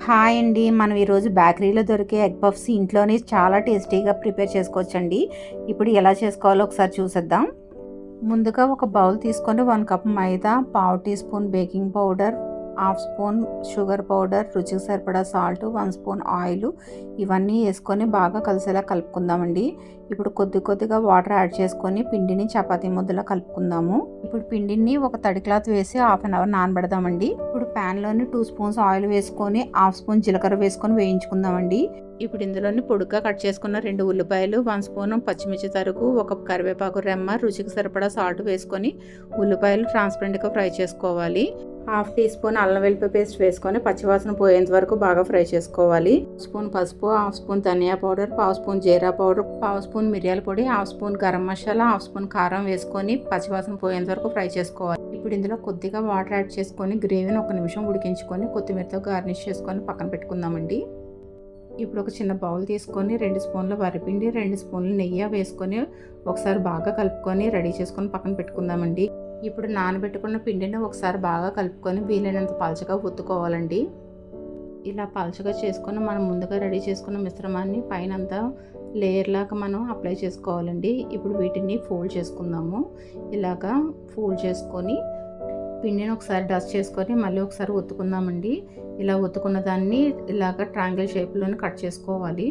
Hi అండి. మనం ఈరోజు బేకరీలో దొరికే ఎగ్ పఫ్స్ ఇంట్లోనే చాలా టేస్టీగా ప్రిపేర్ చేసుకోవచ్చండి. ఇప్పుడు ఎలా చేసుకోవాలో ఒకసారి చూసేద్దాం. ముందుగా ఒక బౌల్ తీసుకొని 1 కప్ మైదా, పావు teaspoon baking powder, half spoon sugar powder, రుచికి సరిపడా సాల్ట్, 1 స్పూన్ ఆయిల్ ఇవన్నీ వేసుకొని బాగా కలిసేలా కలుపుకుందామండి. ఇప్పుడు కొద్దిగా వాటర్ యాడ్ చేసుకొని పిండిని చపాతీ ముద్దలా కలుపుకుందాము. ఇప్పుడు పిండిని ఒక తడి క్లాత్ వేసి హాఫ్ అన్ అవర్ నానబెడదామండి. ఇప్పుడు ప్యాన్లోని 2 స్పూన్స్ ఆయిల్ వేసుకొని హాఫ్ స్పూన్ జీలకర్ర వేసుకొని వేయించుకుందామండి. ఇప్పుడు ఇందులోని పొడుగ్గా కట్ చేసుకున్న 2 ఉల్లిపాయలు, 1 స్పూన్ పచ్చిమిర్చి తరుగు, 1 కప్ కరివేపాకు రెమ్మ, రుచికి సరిపడా సాల్ట్ వేసుకొని ఉల్లిపాయలు ట్రాన్స్పరెంట్గా ఫ్రై చేసుకోవాలి. హాఫ్ టీ స్పూన్ అల్లం వెల్లుల్లి పేస్ట్ వేసుకొని పచ్చివాసన పోయేంత వరకు బాగా ఫ్రై చేసుకోవాలి. స్పూన్ పసుపు, హాఫ్ స్పూన్ ధనియా పౌడర్, పావు స్పూన్ జీరా పౌడర్, పావు స్పూన్ మిరియాల పొడి, half spoon garam masala, half spoon కారం వేసుకొని పచ్చివాసన పోయేంత వరకు ఫ్రై చేసుకోవాలి. ఇప్పుడు ఇందులో కొద్దిగా వాటర్ యాడ్ చేసుకొని గ్రేవీని 1 నిమిషం ఉడికించుకొని కొత్తిమీరతో గార్నిష్ చేసుకొని పక్కన పెట్టుకుందామండి. ఇప్పుడు ఒక చిన్న బౌల్ తీసుకొని 2 స్పూన్ల వరిపిండి, 2 స్పూన్ల నెయ్యి వేసుకొని ఒకసారి బాగా కలుపుకొని రెడీ చేసుకొని పక్కన పెట్టుకుందామండి. ఇప్పుడు నానబెట్టుకున్న పిండిని ఒకసారి బాగా కలుపుకొని వీలైనంత పలచగా ఒత్తుకోవాలండి. ఇలా పలచగా చేసుకొని మనం ముందుగా రెడీ చేసుకున్న మిశ్రమాన్ని పైనంతా లేయర్ లాగా మనం అప్లై చేసుకోవాలండి. ఇప్పుడు వీటిని ఫోల్డ్ చేసుకుందాము. ఇలాగా ఫోల్డ్ చేసుకొని పిండిని ఒకసారి డస్ట్ చేసుకొని మళ్ళీ ఒకసారి ఒత్తుకుందామండి. ఇలా ఒత్తుకున్న దాన్ని ఇలాగ ట్రయాంగిల్ షేప్లోనే కట్ చేసుకోవాలి.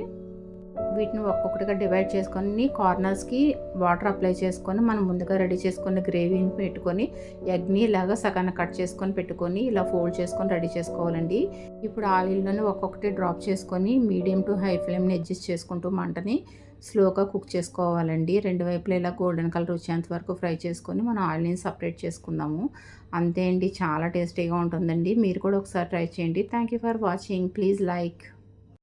వీటిని ఒక్కొక్కటిగా డివైడ్ చేసుకొని కార్నర్స్కి వాటర్ అప్లై చేసుకొని మనం ముందుగా రెడీ చేసుకున్న గ్రేవీని పెట్టుకొని ఎగ్ని ఇలాగ సగాన కట్ చేసుకొని పెట్టుకొని ఇలా ఫోల్డ్ చేసుకొని రెడీ చేసుకోవాలండి. ఇప్పుడు ఆయిల్లోనే ఒక్కొక్కటి డ్రాప్ చేసుకొని మీడియం టు హై ఫ్లేమ్ని అడ్జస్ట్ చేసుకుంటూ మంటని స్లోగా కుక్ చేసుకోవాలండి. 2 వైపులా ఇలా గోల్డెన్ కలర్ వచ్చేంత వరకు ఫ్రై చేసుకొని మనం ఆయిల్ని సపరేట్ చేసుకుందాము. అంతే అండి, చాలా టేస్టీగా ఉంటుందండి. మీరు కూడా ఒకసారి ట్రై చేయండి. Thank you for watching. Please like.